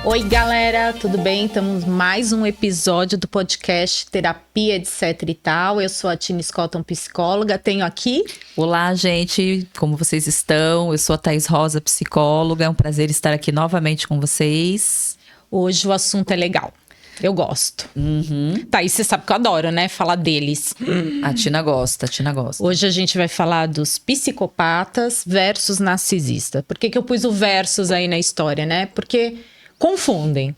Oi, galera, tudo bem? Estamos mais um episódio do podcast Terapia, etc e tal. Eu sou a Tina Scotton, psicóloga. Tenho aqui... Olá, gente. Como vocês estão? Eu sou a Thaís Rosa, psicóloga. É um prazer estar aqui novamente com vocês. Hoje o assunto é legal. Eu gosto. Thaís, você sabe que eu adoro, né? Falar deles. A Tina gosta. Hoje a gente vai falar dos psicopatas versus narcisistas. Por que eu pus o versus aí na história, né? Porque... confundem,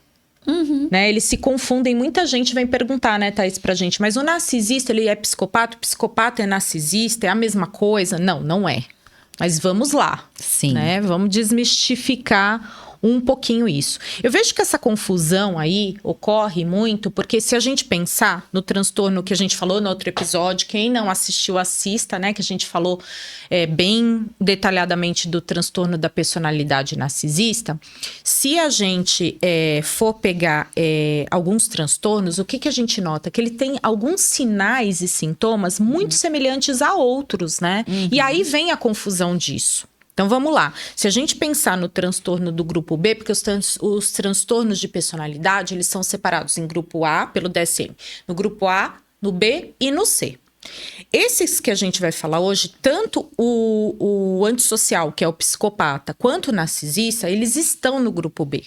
né? Eles se confundem. Muita gente vem perguntar, né, Thaís, pra gente, mas o narcisista, ele é psicopata? O psicopata é narcisista? É a mesma coisa? Não, não é. Mas vamos lá. Sim. Né? Vamos desmistificar um pouquinho isso. Eu vejo que essa confusão aí ocorre muito porque se a gente pensar no transtorno que a gente falou no outro episódio, quem não assistiu, assista, né? Que a gente falou bem detalhadamente do transtorno da personalidade narcisista. Se a gente for pegar alguns transtornos, o que a gente nota? Que ele tem alguns sinais e sintomas muito semelhantes a outros, né? E aí vem a confusão disso. Então, vamos lá. Se a gente pensar no transtorno do grupo B, porque os transtornos de personalidade, eles são separados em grupo A, pelo DSM, no grupo A, no B e no C. Esses que a gente vai falar hoje, tanto o antissocial, que é o psicopata, quanto o narcisista, eles estão no grupo B.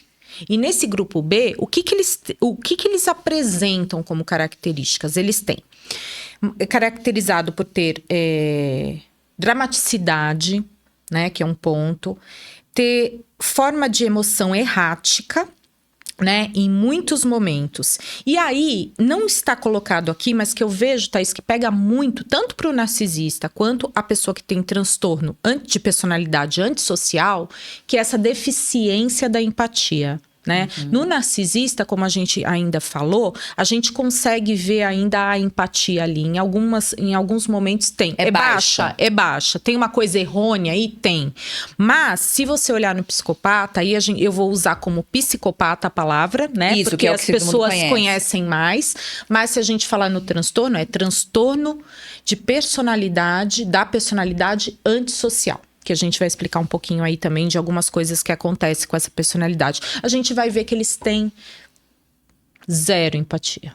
E nesse grupo B, o que eles apresentam como características? Eles têm caracterizado por ter dramaticidade, né, que é um ponto, ter forma de emoção errática, né, em muitos momentos. E aí, não está colocado aqui, mas que eu vejo, Thaís, que pega muito, tanto para o narcisista quanto a pessoa que tem transtorno de personalidade antissocial, que é essa deficiência da empatia. Né? No narcisista, como a gente ainda falou, a gente consegue ver ainda a empatia ali. Em alguns momentos tem. É baixa. É baixa. Tem uma coisa errônea aí? Tem. Mas, se você olhar no psicopata, aí eu vou usar como psicopata a palavra, né? Isso, porque que é as pessoas conhecem mais. Mas se a gente falar no transtorno, é transtorno de personalidade, da personalidade antissocial. Que a gente vai explicar um pouquinho aí também de algumas coisas que acontecem com essa personalidade. A gente vai ver que eles têm zero empatia.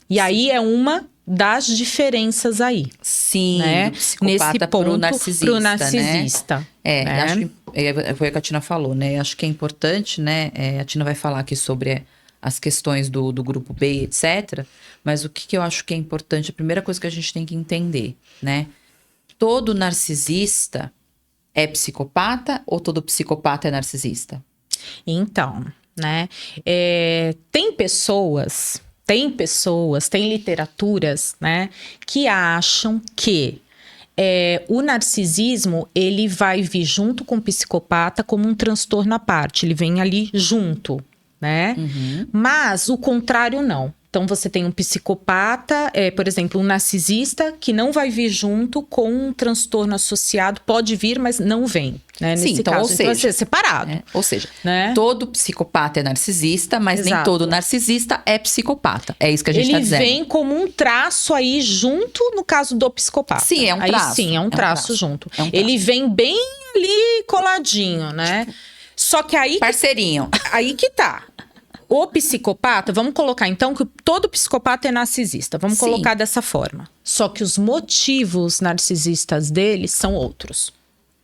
E aí é uma das diferenças aí. Sim, né? Do psicopata pro narcisista. Né? Né? Acho que foi o que a Tina falou, né? Acho que é importante, né? A Tina vai falar aqui sobre as questões do grupo B, etc. Mas o que eu acho que é importante, a primeira coisa que a gente tem que entender, né? Todo narcisista é psicopata ou todo psicopata é narcisista? Então, né? Tem literaturas, né, que acham que o narcisismo, ele vai vir junto com o psicopata como um transtorno à parte. Ele vem ali junto, né? Mas o contrário não. Então, você tem um psicopata, por exemplo, um narcisista, que não vai vir junto com um transtorno associado. Pode vir, mas não vem. Né? Sim, nesse então, caso, ou seja, vai ser separado. Ou seja, né? Todo psicopata é narcisista, mas Exato. nem todo narcisista é psicopata. É isso que a gente está dizendo. Ele vem como um traço aí junto, no caso do psicopata. Sim, é um traço. Aí sim, é um traço junto. É um traço. Ele vem bem ali coladinho, né? Só que aí... Parceirinho. Aí que tá. O psicopata, vamos colocar então que todo psicopata é narcisista. Vamos colocar dessa forma. Só que os motivos narcisistas dele são outros.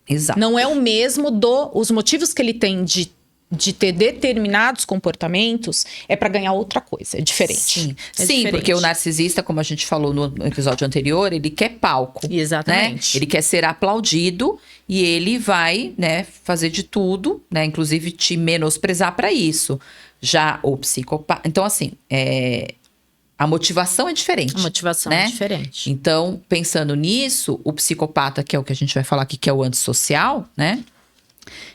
Exato. Não é o mesmo os motivos que ele tem de ter determinados comportamentos é para ganhar outra coisa. É diferente. Sim, diferente. Porque o narcisista, como a gente falou no episódio anterior, ele quer palco. Exatamente. Né? Ele quer ser aplaudido e ele vai, né, fazer de tudo, né, inclusive te menosprezar para isso. Já o psicopata... Então, assim, a motivação é diferente. A motivação é diferente. Então, pensando nisso, o psicopata, que é o que a gente vai falar aqui, que é o antissocial, né?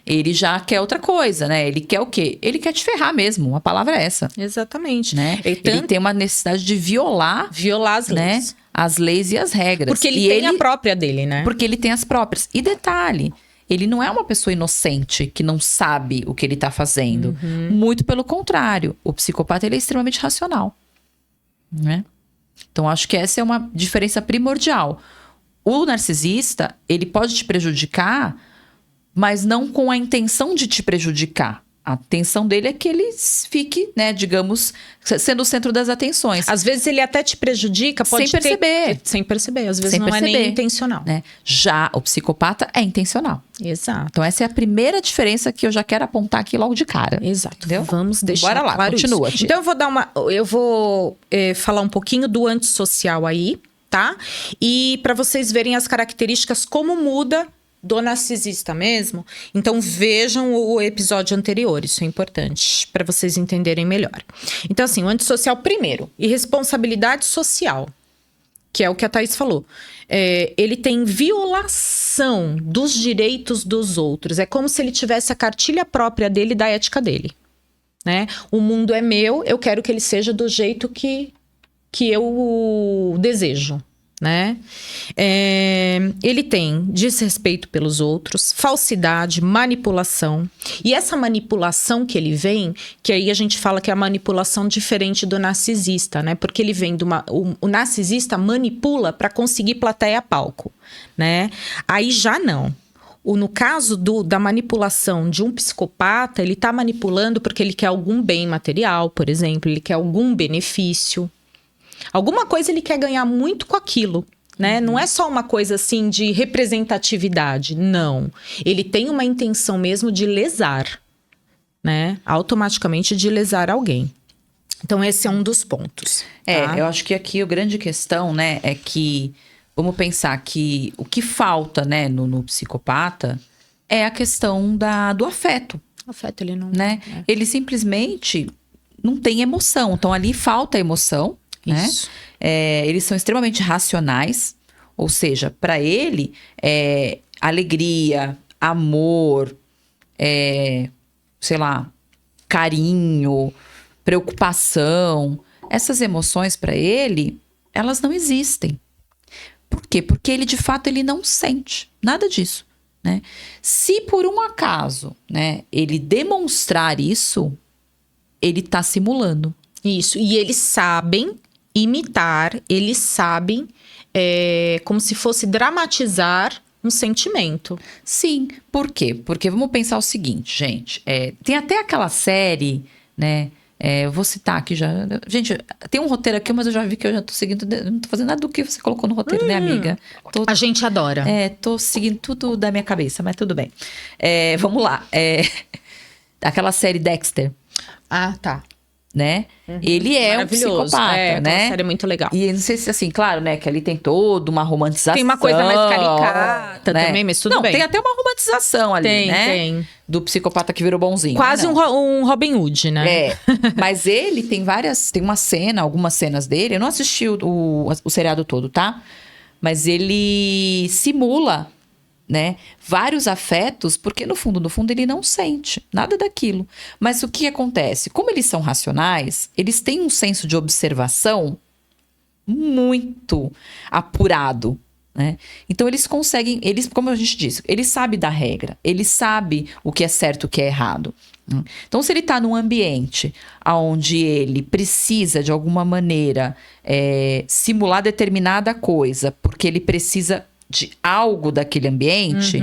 Ele já quer outra coisa, né? Ele quer o quê? Ele quer te ferrar mesmo. A palavra é essa. Exatamente. Né? Ele tem uma necessidade de violar as leis. Né? As leis e as regras. Porque ele tem a própria dele, né? Porque ele tem as próprias. E detalhe... Ele não é uma pessoa inocente que não sabe o que ele tá fazendo. Muito pelo contrário. O psicopata, ele é extremamente racional. Né? Então, acho que essa é uma diferença primordial. O narcisista, ele pode te prejudicar, mas não com a intenção de te prejudicar. A atenção dele é que ele fique, né, digamos, sendo o centro das atenções. Às vezes ele até te prejudica, pode Sem perceber. Sem perceber, às vezes Sem não é perceber, nem intencional. Né? Já o psicopata é intencional. Exato. Então essa é a primeira diferença que eu já quero apontar aqui logo de cara. Exato. Entendeu? Vamos deixar Bora lá, claro continua, isso. tia. Então eu vou falar um pouquinho do antissocial aí, tá? E para vocês verem as características, como muda do narcisista mesmo. Então vejam o episódio anterior, isso é importante para vocês entenderem melhor. Então assim, o antissocial primeiro, irresponsabilidade social, que é o que a Thaís falou. Ele tem violação dos direitos dos outros. É como se ele tivesse a cartilha própria dele, da ética dele, né? O mundo é meu, eu quero que ele seja do jeito que eu desejo, né? Ele tem desrespeito pelos outros, falsidade, manipulação. E essa manipulação que ele vem, que aí a gente fala que é a manipulação diferente do narcisista, né? Porque ele vem o narcisista manipula para conseguir plateia palco, né? Aí já não. No caso da manipulação de um psicopata, ele tá manipulando porque ele quer algum bem material, por exemplo, ele quer algum benefício. Alguma coisa ele quer ganhar muito com aquilo, né? Não é só uma coisa assim de representatividade, não. Ele tem uma intenção mesmo de lesar, né? Automaticamente de lesar alguém. Então esse é um dos pontos. Tá? Eu acho que aqui a grande questão, né, é que vamos pensar que o que falta, né, no psicopata é a questão do afeto. O afeto ele não, né? Ele simplesmente não tem emoção. Então ali falta emoção. Isso. Né? Eles são extremamente racionais, ou seja, para ele, alegria, amor, sei lá, carinho, preocupação, essas emoções para ele, elas não existem. Por quê? Porque ele, de fato, ele não sente nada disso, né? Se por um acaso, né, ele demonstrar isso, ele tá simulando. Isso, e eles sabem imitar, eles sabem como se fosse dramatizar um sentimento. Sim, por quê? Porque vamos pensar o seguinte, gente, tem até aquela série, né, eu vou citar aqui já, gente, tem um roteiro aqui, mas eu já vi que eu já tô seguindo, não tô fazendo nada do que você colocou no roteiro, né, amiga? A gente adora. Tô seguindo tudo da minha cabeça, mas tudo bem. Vamos lá, aquela série Dexter. Ah, tá. Né? Ele é um psicopata, né? Uma série muito legal. E não sei se, assim, claro, né? Que ali tem toda uma romantização. Tem uma coisa mais caricata, né? Também, mas tudo bem. Tem até uma romantização ali, né? Tem. Do psicopata que virou bonzinho. Quase um Robin Hood, né? Mas ele tem algumas cenas dele. Eu não assisti o seriado todo, tá? Mas ele simula, né, vários afetos, porque no fundo, ele não sente nada daquilo. Mas o que acontece? Como eles são racionais, eles têm um senso de observação muito apurado, né? Então eles conseguem, como a gente disse, ele sabe da regra, ele sabe o que é certo e o que é errado. Então, se ele está num ambiente onde ele precisa, de alguma maneira, simular determinada coisa, porque ele precisa de algo daquele ambiente,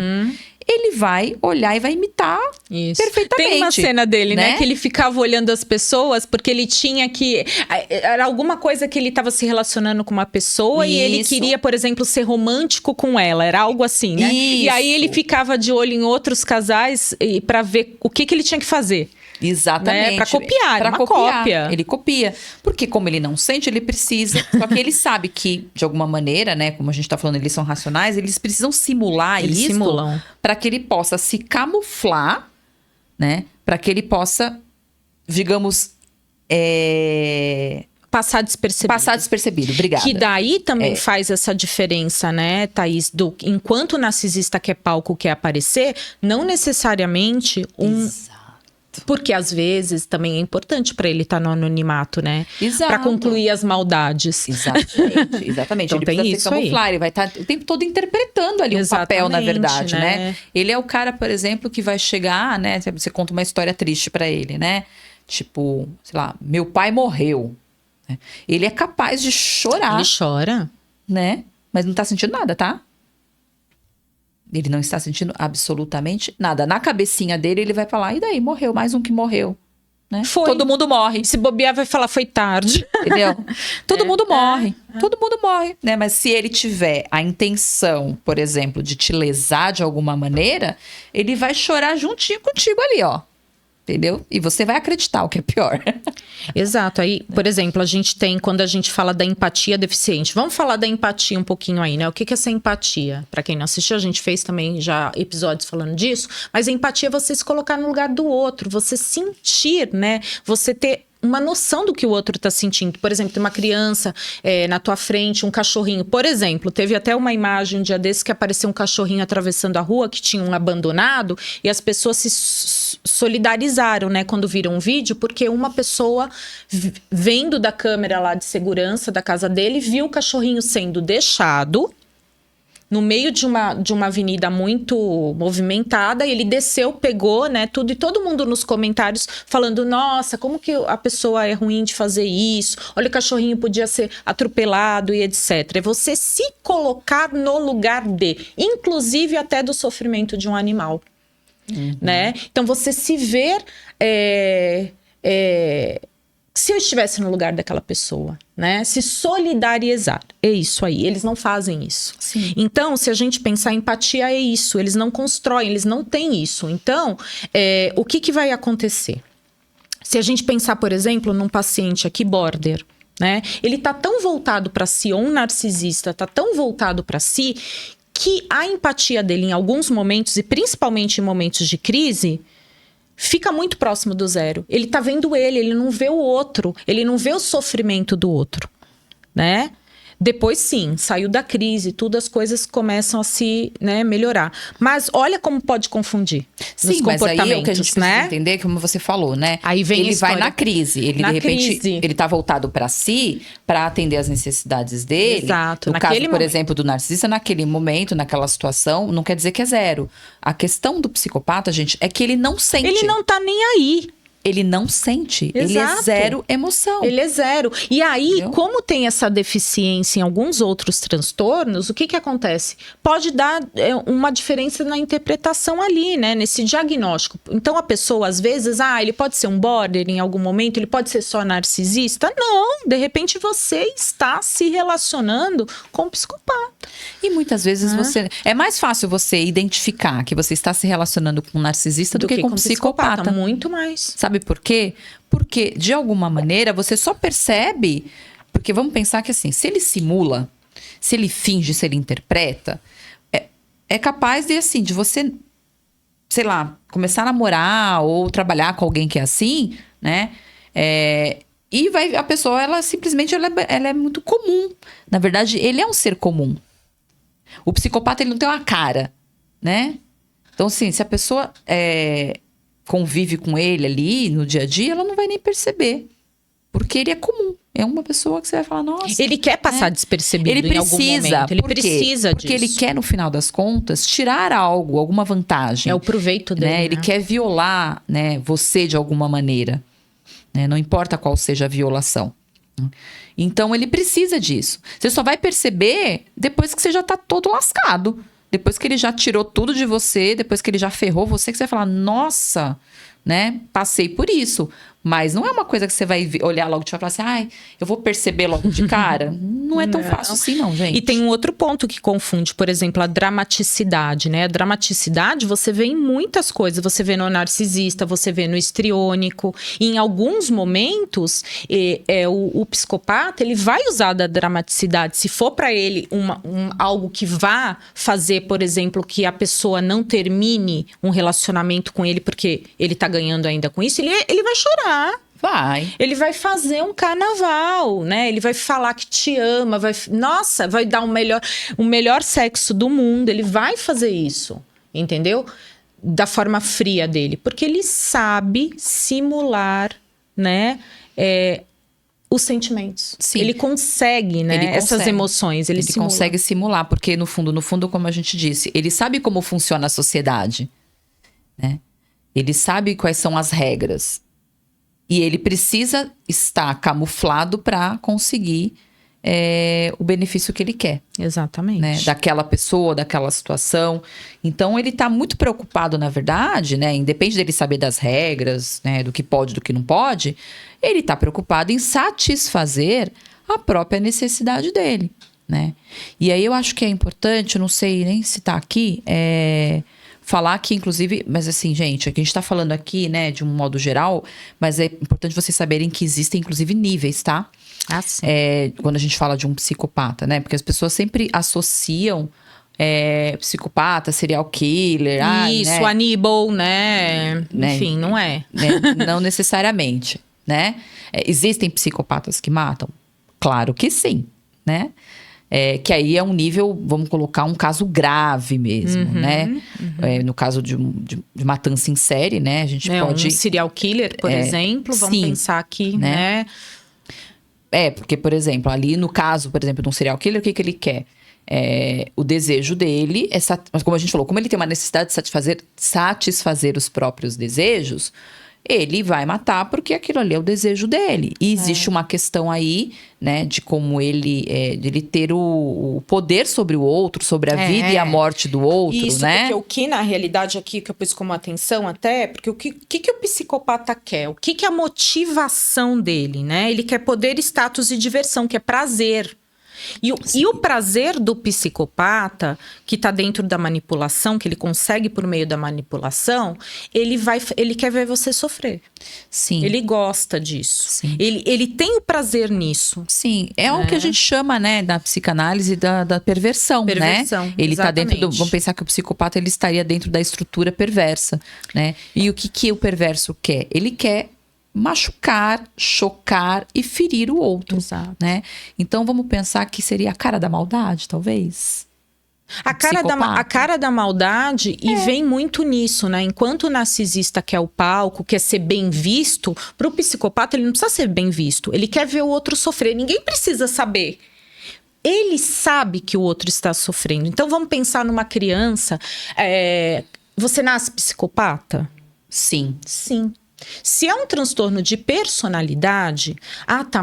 ele vai olhar e vai imitar perfeitamente. Tem uma cena dele, né? Que ele ficava olhando as pessoas porque ele tinha que... Era alguma coisa que ele estava se relacionando com uma pessoa e ele queria, por exemplo, ser romântico com ela. Era algo assim, né? E aí ele ficava de olho em outros casais para ver o que ele tinha que fazer. Exatamente. Né? Para copiar, cópia. Ele copia. Porque como ele não sente, ele precisa. Só que ele sabe que, de alguma maneira, né? Como a gente tá falando, eles são racionais, eles precisam simular eles isso. Simulam. Para que ele possa se camuflar, né? Para que ele possa, digamos, passar despercebido. Obrigada. Que daí também faz essa diferença, né, Thaís? Enquanto o narcisista quer palco, quer aparecer, não necessariamente Exato. Porque às vezes também é importante para ele estar no anonimato, né? Exato. Para concluir as maldades. Exatamente. Então ele tem precisa isso se camuflar, aí. ele vai estar o tempo todo interpretando ali um papel, na verdade, né? Ele é o cara, por exemplo, que vai chegar, né? Você conta uma história triste para ele, né? Tipo, sei lá, meu pai morreu. Ele é capaz de chorar. Ele chora. Né? Mas não tá sentindo nada, tá? Ele não está sentindo absolutamente nada. Na cabecinha dele, ele vai falar, e daí? Morreu, mais um que morreu. Né? Foi. Todo mundo morre. Se bobear, vai falar, foi tarde. Entendeu? Todo mundo morre. Todo mundo morre. Né? Mas se ele tiver a intenção, por exemplo, de te lesar de alguma maneira, ele vai chorar juntinho contigo ali, ó. Entendeu? E você vai acreditar, o que é pior. Exato. Aí, por exemplo, a gente tem, quando a gente fala da empatia deficiente, vamos falar da empatia um pouquinho aí, né? O que é essa empatia? Para quem não assistiu, a gente fez também já episódios falando disso, mas a empatia é você se colocar no lugar do outro, você sentir, né? Você ter uma noção do que o outro tá sentindo. Por exemplo, tem uma criança na tua frente, um cachorrinho. Por exemplo, teve até uma imagem um dia desse que apareceu um cachorrinho atravessando a rua que tinha um abandonado e as pessoas se solidarizaram, né, quando viram o vídeo, porque uma pessoa vendo da câmera lá de segurança da casa dele, viu o cachorrinho sendo deixado no meio de uma avenida muito movimentada, e ele desceu, pegou, né, tudo, e todo mundo nos comentários falando, nossa, como que a pessoa é ruim de fazer isso, olha, o cachorrinho podia ser atropelado e etc. É você se colocar no lugar inclusive até do sofrimento de um animal, né? Então, você se ver... se eu estivesse no lugar daquela pessoa, né? Se solidarizar. É isso aí. Eles não fazem isso. Sim. Então, se a gente pensar, empatia é isso. Eles não constroem, eles não têm isso. Então, o que vai acontecer? Se a gente pensar, por exemplo, num paciente aqui, border, né? Ele tá tão voltado para si, ou um narcisista tá tão voltado para si, que a empatia dele em alguns momentos, e principalmente em momentos de crise, fica muito próximo do zero. Ele tá vendo ele não vê o outro, ele não vê o sofrimento do outro, né? Depois, sim, saiu da crise, tudo, as coisas começam a se, né, melhorar. Mas olha como pode confundir nos Sim, mas aí o que a gente precisa né? entender, como você falou, né? Aí vem ele vai na crise, ele de repente, ele tá voltado para si, para atender as necessidades dele. Exato. No caso, por exemplo, do narcisista, naquele momento, naquela situação, não quer dizer que é zero. A questão do psicopata, gente, é que ele não sente. Ele não tá nem aí. Ele não sente. Exato. Ele é zero emoção. Ele é zero. E aí, Entendeu? como tem essa deficiência em alguns outros transtornos, o que acontece? Pode dar uma diferença na interpretação ali, né? Nesse diagnóstico. Então, a pessoa, às vezes, ele pode ser um border em algum momento, ele pode ser só narcisista. Não, de repente você está se relacionando com um psicopata. E muitas vezes é mais fácil você identificar que você está se relacionando com um narcisista do que com um psicopata. Muito mais. Sabe por quê? Porque, de alguma maneira, você só percebe... Porque vamos pensar que, assim, se ele simula, se ele finge, se ele interpreta, é capaz de, assim, de você, sei lá, começar a namorar ou trabalhar com alguém que é assim, né? E a pessoa, ela simplesmente, ela é muito comum. Na verdade, ele é um ser comum. O psicopata, ele não tem uma cara, né? Então, assim, se a pessoa... convive com ele ali no dia a dia, ela não vai nem perceber. Porque ele é comum. É uma pessoa que você vai falar, nossa... Ele quer passar despercebido em algum momento. Ele precisa disso. Porque ele quer, no final das contas, tirar algo, alguma vantagem. É o proveito dele, né? Ele quer violar, né, você de alguma maneira. Né? Não importa qual seja a violação. Então, ele precisa disso. Você só vai perceber depois que você já tá todo lascado. Depois que ele já tirou tudo de você, depois que ele já ferrou você, que você vai falar, nossa, né? Passei por isso. Mas não é uma coisa que você vai olhar logo e vai falar assim, eu vou perceber logo de cara. Não é tão fácil assim, não, gente. E tem um outro ponto que confunde, por exemplo, a dramaticidade, né? A dramaticidade você vê em muitas coisas. Você vê no narcisista, você vê no histriônico. E em alguns momentos, o psicopata, ele vai usar da dramaticidade. Se for para ele algo que vá fazer, por exemplo, que a pessoa não termine um relacionamento com ele, porque ele tá ganhando ainda com isso, ele vai chorar. Vai. Ele vai fazer um carnaval, né? Ele vai falar que te ama, vai dar o melhor sexo do mundo. Ele vai fazer isso, entendeu? Da forma fria dele. Porque ele sabe simular, né? Os sentimentos. Sim. Ele consegue, né? Essas emoções. Ele consegue simular, porque no fundo, como a gente disse, ele sabe como funciona a sociedade, né? Ele sabe quais são as regras. E ele precisa estar camuflado para conseguir o benefício que ele quer. Exatamente. Né? Daquela pessoa, daquela situação. Então, ele tá muito preocupado, na verdade, né? Independe dele saber das regras, né? Do que pode, do que não pode. Ele tá preocupado em satisfazer a própria necessidade dele, né? E aí, eu acho que é importante, eu não sei nem se tá aqui, falar que, inclusive... Mas assim, gente, a gente tá falando aqui, né? De um modo geral, mas é importante vocês saberem que existem, inclusive, níveis, tá? Sim. Quando a gente fala de um psicopata, né? Porque as pessoas sempre associam psicopata, serial killer. Isso, né? Aníbal, né? Enfim, não é. Né? Não necessariamente, né? Existem psicopatas que matam? Claro que sim, né? Que aí é um nível, vamos colocar, um caso grave mesmo, né? No caso de matança em série, né? A gente pode... Um serial killer, por exemplo, vamos pensar aqui, né? Porque, por exemplo, ali no caso, por exemplo, de um serial killer, o que ele quer? O desejo dele, mas como a gente falou, como ele tem uma necessidade de satisfazer os próprios desejos, ele vai matar porque aquilo ali é o desejo dele. E existe uma questão aí, né, de como ele ter o poder sobre o outro, sobre a vida e a morte do outro, isso, né? Porque o que, na realidade, aqui que eu pus como atenção até, porque o que o psicopata quer? O que é a motivação dele, né? Ele quer poder, status e diversão, que é prazer. E o prazer do psicopata, que está dentro da manipulação, que ele consegue por meio da manipulação, ele quer ver você sofrer. Sim. Ele gosta disso. Sim. Ele tem o prazer nisso. Sim, o que a gente chama, né, da psicanálise da perversão, né? Ele está dentro vamos pensar que o psicopata ele estaria dentro da estrutura perversa, né? E o que o perverso quer? Ele quer machucar, chocar e ferir o outro, né? Então vamos pensar que seria a cara da maldade, talvez. A cara da maldade, e vem muito nisso, né? Enquanto o narcisista quer o palco, quer ser bem visto, para o psicopata ele não precisa ser bem visto, ele quer ver o outro sofrer, ninguém precisa saber. Ele sabe que o outro está sofrendo. Então vamos pensar numa criança, você nasce psicopata? Sim. Sim. Se é um transtorno de personalidade,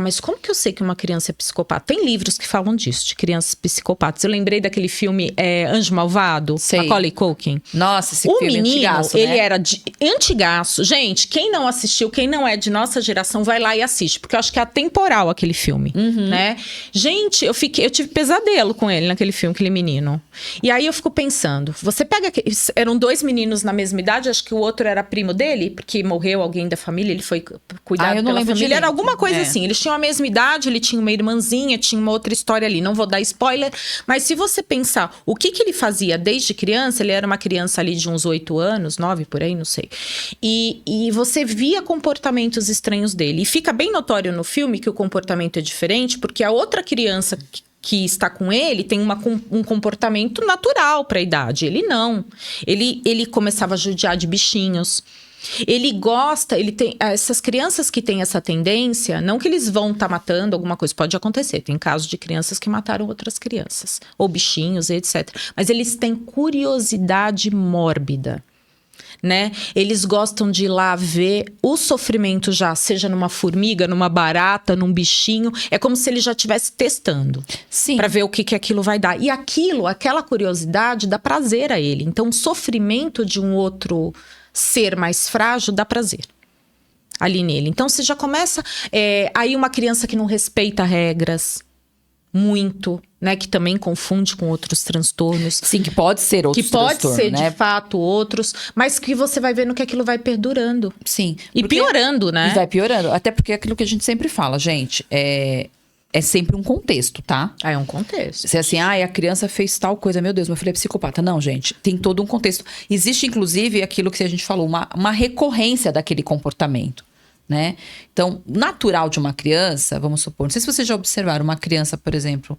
mas como que eu sei que uma criança é psicopata? Tem livros que falam disso, de crianças psicopatas. Eu lembrei daquele filme Anjo Malvado, Macaulay Culkin. Nossa, esse filme menino, antigaço, né? Ele era antigaço. Gente, quem não assistiu, quem não é de nossa geração, vai lá e assiste, porque eu acho que é atemporal aquele filme, né? Gente, eu tive pesadelo com ele naquele filme, aquele menino. E aí eu fico pensando, você pega... Eram 2 meninos na mesma idade, acho que o outro era primo dele, porque morreu alguém da família, ele foi cuidado pela família, direito. Era alguma coisa assim, eles tinham a mesma idade, ele tinha uma irmãzinha, tinha uma outra história ali, não vou dar spoiler, mas se você pensar, o que ele fazia desde criança, ele era uma criança ali de uns 8 anos, 9 por aí, não sei, e você via comportamentos estranhos dele, e fica bem notório no filme que o comportamento é diferente, porque a outra criança que está com ele tem um comportamento natural para a idade, ele não, ele começava a judiar de bichinhos. Ele gosta, ele tem essas crianças que têm essa tendência, não que eles vão estar matando alguma coisa, pode acontecer, tem casos de crianças que mataram outras crianças, ou bichinhos, etc. Mas eles têm curiosidade mórbida, né? Eles gostam de ir lá ver o sofrimento já, seja numa formiga, numa barata, num bichinho, é como se ele já estivesse testando. Sim. Para ver o que aquilo vai dar. E aquela curiosidade dá prazer a ele. Então o sofrimento de um outro ser mais frágil dá prazer ali nele. Então você já começa... aí uma criança que não respeita regras muito, né? Que também confunde com outros transtornos. Sim, que pode ser outros transtornos, que pode ser, né? de fato, outros. Mas que você vai vendo que aquilo vai perdurando. Sim. E piorando, né? E vai piorando. Até porque é aquilo que a gente sempre fala, gente, é sempre um contexto, tá? É um contexto. Se assim, a criança fez tal coisa, meu Deus, meu filho é psicopata. Não, gente, tem todo um contexto. Existe, inclusive, aquilo que a gente falou, uma recorrência daquele comportamento, né? Então, natural de uma criança, vamos supor, não sei se vocês já observaram uma criança, por exemplo,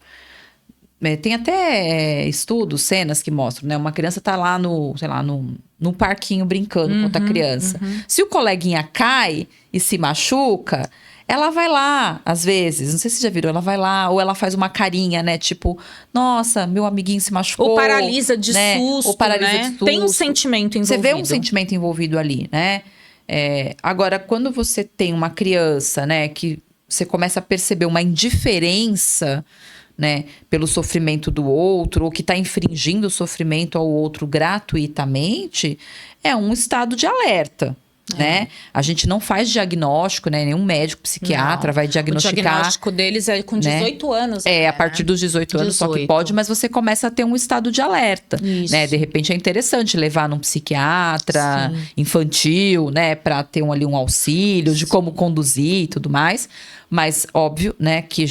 tem até estudos, cenas que mostram, né? Uma criança tá lá no parquinho brincando com outra criança. Se o coleguinha cai e se machuca... Ela vai lá, às vezes, não sei se vocês já viram, ela vai lá, ou ela faz uma carinha, né? Tipo, nossa, meu amiguinho se machucou. Ou paralisa de susto, ou paralisa né? de susto. Tem um sentimento envolvido. Você vê um sentimento envolvido ali, né? Agora, quando você tem uma criança, né, que você começa a perceber uma indiferença, né, pelo sofrimento do outro, ou que está infringindo o sofrimento ao outro gratuitamente, é um estado de alerta. Né? A gente não faz diagnóstico, né? Nenhum médico, psiquiatra vai diagnosticar. O diagnóstico deles é com 18 anos. A partir dos 18 anos só que pode, mas você começa a ter um estado de alerta. Né? De repente é interessante levar num psiquiatra infantil, né? Para ter ali um auxílio de como conduzir e tudo mais. Mas óbvio, né, que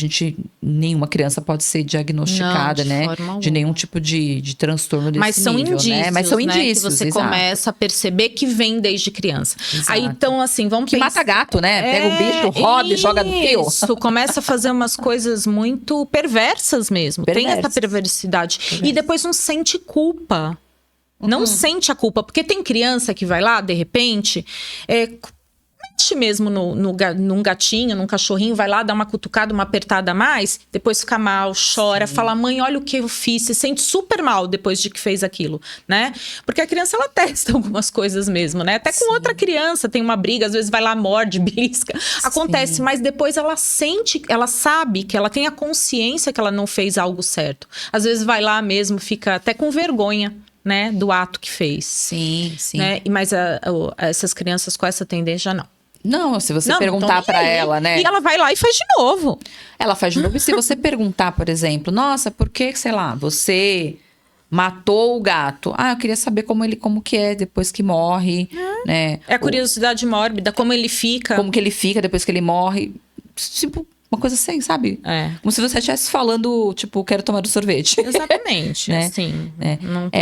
nenhuma criança pode ser diagnosticada, não, né, de nenhum tipo de transtorno desse nível, né? Mas são indícios, que você começa a perceber que vem desde criança. Exato. Aí então assim, vamos que mata gato, né? Pega o bicho, roda e joga no fio. Isso, começa a fazer umas coisas muito perversas mesmo. Tem essa perversidade. E depois não sente culpa. Não sente a culpa, porque tem criança que vai lá, de repente, mesmo num gatinho, num cachorrinho, vai lá, dá uma cutucada, uma apertada a mais, depois fica mal, chora, fala, mãe, olha o que eu fiz, se sente super mal depois de que fez aquilo, né? Porque a criança, ela testa algumas coisas mesmo, né? Até com outra criança tem uma briga, às vezes vai lá, morde, belisca, acontece, mas depois ela sente, ela sabe que ela tem a consciência que ela não fez algo certo. Às vezes vai lá mesmo, fica até com vergonha, né, do ato que fez. Sim. Né? Mas essas crianças com essa tendência, não. Não, se você perguntar pra ela, né? E ela vai lá e faz de novo. Ela faz de novo. E se você perguntar, por exemplo, nossa, por que, sei lá, você matou o gato? Ah, eu queria saber como que é depois que morre, né? É a curiosidade mórbida, como ele fica. Como que ele fica depois que ele morre. Tipo, uma coisa assim, sabe? Como se você estivesse falando, tipo, quero tomar um sorvete. Exatamente, né? Assim.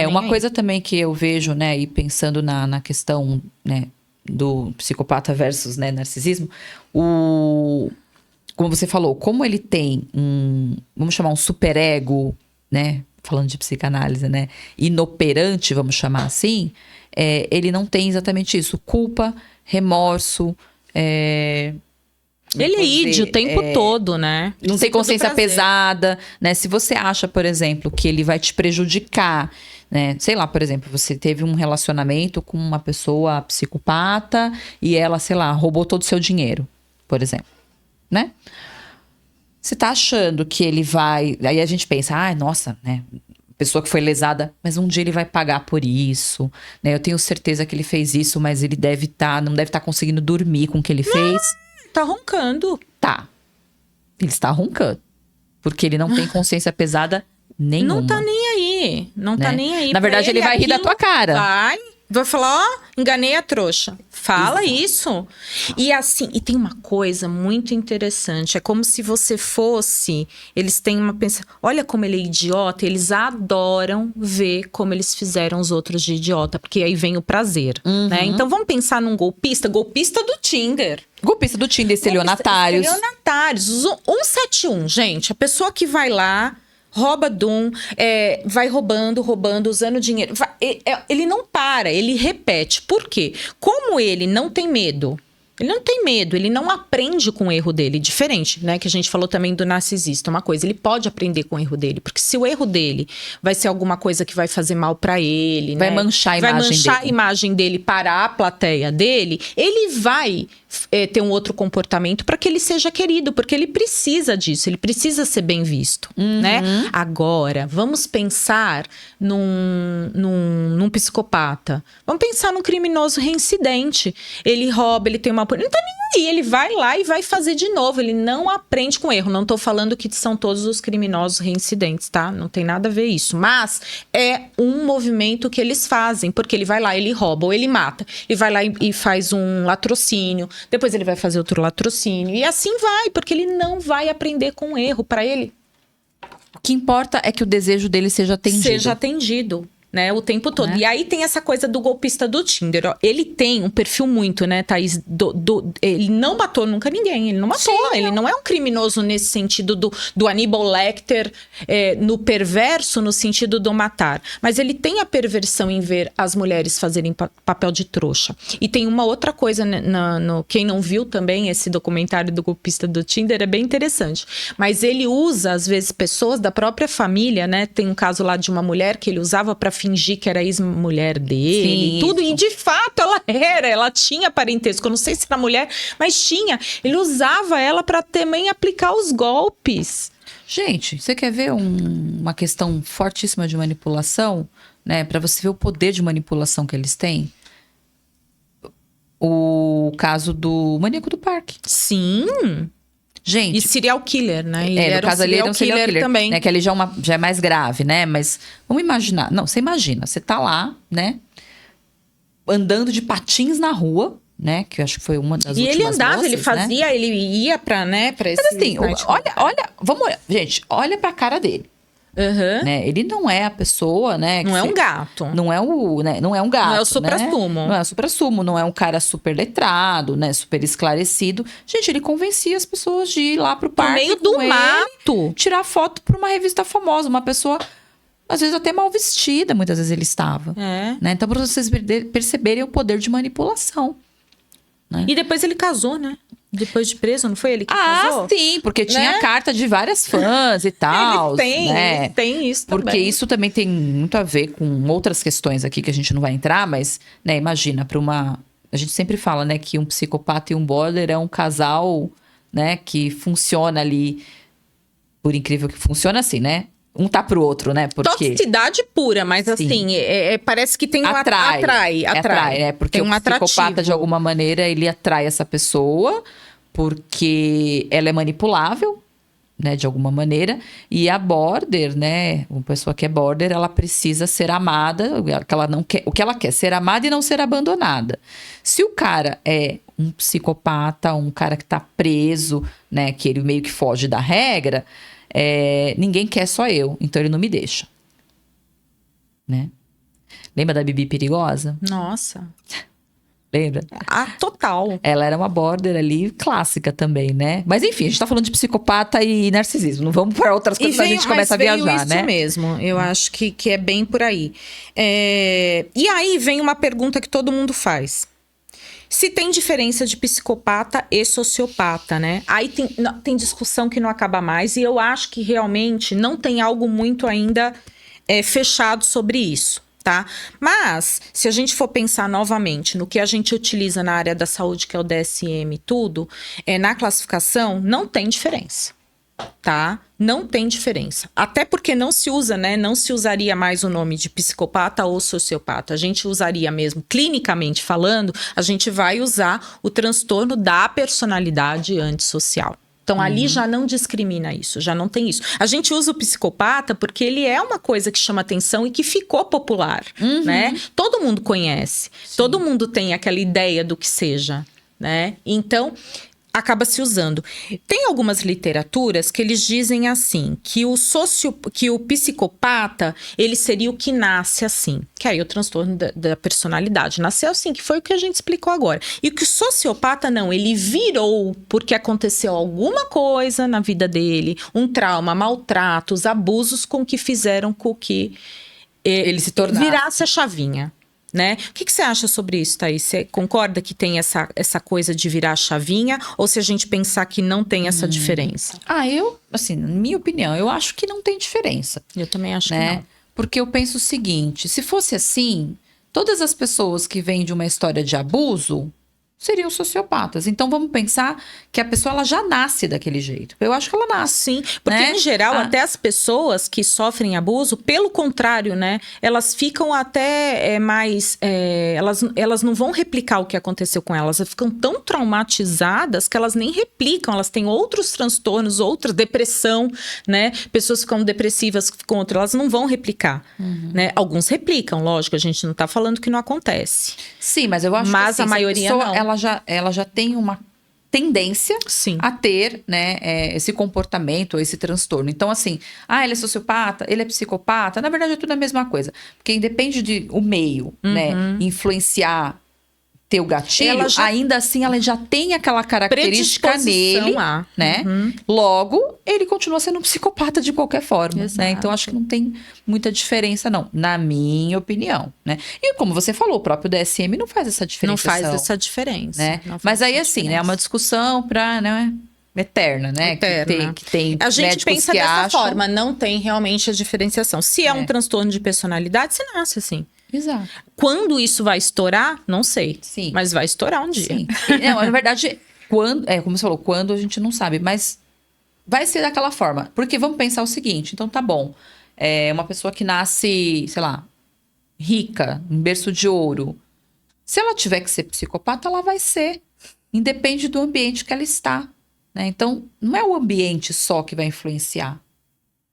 Uma coisa também que eu vejo, né, e pensando na questão, né, do psicopata versus, né, narcisismo, como você falou, como ele tem vamos chamar um superego, né, falando de psicanálise, né, inoperante, vamos chamar assim, ele não tem exatamente isso, culpa, remorso, ele é ídio o tempo todo, né? Não tem consciência pesada, né? Se você acha, por exemplo, que ele vai te prejudicar, né? Sei lá, por exemplo, você teve um relacionamento com uma pessoa psicopata e ela, sei lá, roubou todo o seu dinheiro, por exemplo, né? Você tá achando que ele vai... Aí a gente pensa, nossa, né? Pessoa que foi lesada, mas um dia ele vai pagar por isso, né? Eu tenho certeza que ele fez isso, mas ele não deve estar conseguindo dormir com o que ele fez. Tá roncando. Tá. Ele está roncando. Porque ele não tem consciência pesada nenhuma. Não tá nem aí. Não tá nem aí. Na verdade, ele vai rir da tua cara. Vai falar, enganei a trouxa. Fala isso. E assim, e tem uma coisa muito interessante. É como se você fosse... Eles têm uma pensa. Olha como ele é idiota. Eles adoram ver como eles fizeram os outros de idiota. Porque aí vem o prazer, né? Então, vamos pensar num golpista. Golpista do Tinder. Golpista do Tinder, estelionatários. Estelionatários. 171, gente. A pessoa que vai lá... Rouba vai roubando, usando dinheiro. Ele não para, ele repete. Por quê? Como ele não tem medo, ele não aprende com o erro dele. Diferente, né? Que a gente falou também do narcisista. Uma coisa, ele pode aprender com o erro dele. Porque se o erro dele vai ser alguma coisa que vai fazer mal pra ele, vai manchar a imagem dele para a plateia dele, ele vai ter um outro comportamento para que ele seja querido, porque ele precisa disso, ele precisa ser bem visto, né? Agora, vamos pensar num psicopata. Vamos pensar num criminoso reincidente. Ele rouba, ele tem uma... Não tá nem aí, ele vai lá e vai fazer de novo, ele não aprende com erro. Não tô falando que são todos os criminosos reincidentes, tá? Não tem nada a ver isso, mas é um movimento que eles fazem, porque ele vai lá, ele rouba ou ele mata, ele vai lá e faz um latrocínio, depois ele vai fazer outro latrocínio. E assim vai, porque ele não vai aprender com o erro. Para ele, o que importa é que o desejo dele seja atendido. Né, o tempo todo. Né? E aí tem essa coisa do golpista do Tinder. Ó. Ele tem um perfil muito, né, Thaís? Ele não matou nunca ninguém. Ele não matou. Sim, ele não é um criminoso nesse sentido do Hannibal Lecter, no perverso, no sentido do matar. Mas ele tem a perversão em ver as mulheres fazerem papel de trouxa. E tem uma outra coisa, né, quem não viu também esse documentário do golpista do Tinder, é bem interessante. Mas ele usa, às vezes, pessoas da própria família, né? Tem um caso lá de uma mulher que ele usava para fingir que era ex-mulher dele, Sim, tudo. isso. E de fato ela tinha parentesco. Eu não sei se era mulher, mas tinha. Ele usava ela para também aplicar os golpes. Gente, você quer ver uma questão fortíssima de manipulação, né? Para você ver o poder de manipulação que eles têm. O caso do maníaco do parque. Sim. Gente, E serial killer, né? Ele no era caso ali ele era um serial killer também. né? Que ali já é mais grave, né? Mas vamos imaginar. Não, você imagina, você tá lá, né? Andando de patins na rua, né? Que eu acho que foi uma das E últimas ele andava, moças, ele fazia, ele ia pra, né, pra esse... Mas assim, vamos olhar. Gente, olha pra cara dele. Aham. Né? Ele não é a pessoa, né? Não é um gato. Não é um gato. Não é o suprassumo. Não é o suprassumo, não é um cara super letrado, né? Super esclarecido. Gente, ele convencia as pessoas de ir lá pro No parque. meio com do ele, mato. tirar foto pra uma revista famosa. Uma pessoa, às vezes, até mal vestida, muitas vezes ele estava. É. Né? Então, pra vocês perceberem o poder de manipulação. E depois ele casou, né? Depois de preso, não foi ele que casou? Sim, porque tinha Né? carta de várias fãs e tal. Ele tem isso também. Porque isso também tem muito a ver com outras questões aqui que a gente não vai entrar, mas, né, imagina, para uma. A gente sempre fala, né, que um psicopata e um border é um casal, né, que funciona ali. Por incrível que funciona assim, né? Um tá pro outro, né? Porque Toxicidade pura, mas assim, parece que tem um atrai, né? Porque tem um o psicopata, atrativo. de alguma maneira, ele atrai essa pessoa porque ela é manipulável, né? De alguma maneira. E a border, né? Uma pessoa que é border, ela precisa ser amada, que ela não quer, o que ela quer, ser amada e não ser abandonada. Se o cara é um psicopata, um cara que tá preso, né? Que ele meio que foge da regra... ninguém quer, só eu, então ele não me deixa, né? Lembra da Bibi Perigosa? Nossa. Lembra? Total. Ela era uma border ali clássica também, né? Mas enfim, a gente tá falando de psicopata e narcisismo. Não vamos para outras coisas, a gente começa a viajar, isso né? mesmo. Eu acho que é bem por aí. E aí vem uma pergunta que todo mundo faz. Se tem diferença de psicopata e sociopata, né? Aí tem discussão que não acaba mais. E eu acho que realmente não tem algo muito ainda fechado sobre isso, tá? Mas, se a gente for pensar novamente no que a gente utiliza na área da saúde, que é o DSM e tudo, na classificação, não tem diferença. Tá? Não tem diferença. Até porque não se usa, né? Não se usaria mais o nome de psicopata ou sociopata. A gente usaria mesmo, clinicamente falando, a gente vai usar o transtorno da personalidade antissocial. Então, ali já não discrimina isso, já não tem isso. A gente usa o psicopata porque ele é uma coisa que chama atenção e que ficou popular, né? Todo mundo conhece, todo mundo tem aquela ideia do que seja, né? Então... acaba se usando. Tem algumas literaturas que eles dizem assim, que o psicopata, ele seria o que nasce assim. Que aí o transtorno da personalidade nasceu assim, que foi o que a gente explicou agora. E que o sociopata não, ele virou porque aconteceu alguma coisa na vida dele, um trauma, maltratos, abusos com que fizeram com que ele se tornasse. Virasse a chavinha. Né? O que você acha sobre isso, Thaís? Você concorda que tem essa coisa de virar a chavinha? Ou se a gente pensar que não tem essa diferença? Eu, assim, na minha opinião, eu acho que não tem diferença. Eu também acho né? que não. Porque eu penso o seguinte, se fosse assim, todas as pessoas que vêm de uma história de abuso seriam sociopatas. Então, vamos pensar que a pessoa ela já nasce daquele jeito. Eu acho que ela nasce. Sim, porque né? em geral, até as pessoas que sofrem abuso, pelo contrário, né? Elas ficam até mais... elas não vão replicar o que aconteceu com elas. Elas ficam tão traumatizadas que elas nem replicam. Elas têm outros transtornos, outra depressão, né? Pessoas ficam depressivas, ficam outras. Elas não vão replicar, né? Alguns replicam, lógico. A gente não tá falando que não acontece. Sim, mas eu acho que assim, a maioria pessoa, não. Ela já tem uma tendência Sim. a ter, né, esse comportamento, esse transtorno. Então, assim, ele é sociopata, ele é psicopata, na verdade é tudo a mesma coisa. Porque independe de o meio, né, influenciar ter o gatilho, ainda assim ela já tem aquela característica nele, né? Logo, ele continua sendo um psicopata de qualquer forma, né? Então, acho que não tem muita diferença, não, na minha opinião, né? E como você falou, o próprio DSM não faz essa diferença. Não faz essa diferença. Né? Mas aí, assim, né? É uma discussão para, né? eterna, né? Eterna. Que tem A gente médicos pensa que dessa acham... forma, não tem realmente a diferenciação. Se é um transtorno de personalidade, você nasce assim. Exato. Quando isso vai estourar, não sei. Sim. Mas vai estourar um dia. Sim. Não, na verdade, quando, como você falou, quando a gente não sabe, mas vai ser daquela forma. Porque vamos pensar o seguinte, então tá bom. Uma pessoa que nasce, sei lá, rica, em berço de ouro. Se ela tiver que ser psicopata, ela vai ser. Independe do ambiente que ela está. Né? Então, não é o ambiente só que vai influenciar,